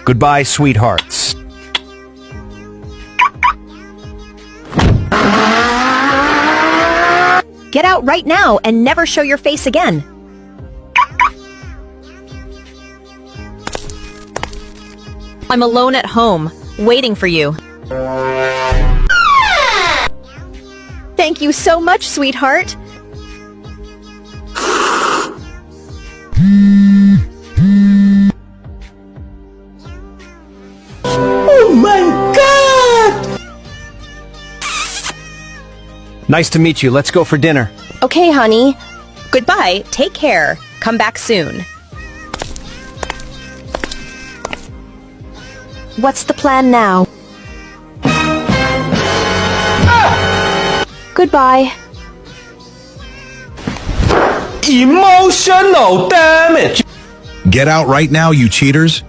Goodbye, sweethearts. Get out right now and never show your face again. I'm alone at home, waiting for you. Thank you so much, sweetheart. Oh my God! Nice to meet you. Let's go for dinner. Okay, honey. Goodbye. Take care. Come back soon. What's the plan now? Goodbye. Emotional damage! Get out right now, you cheaters!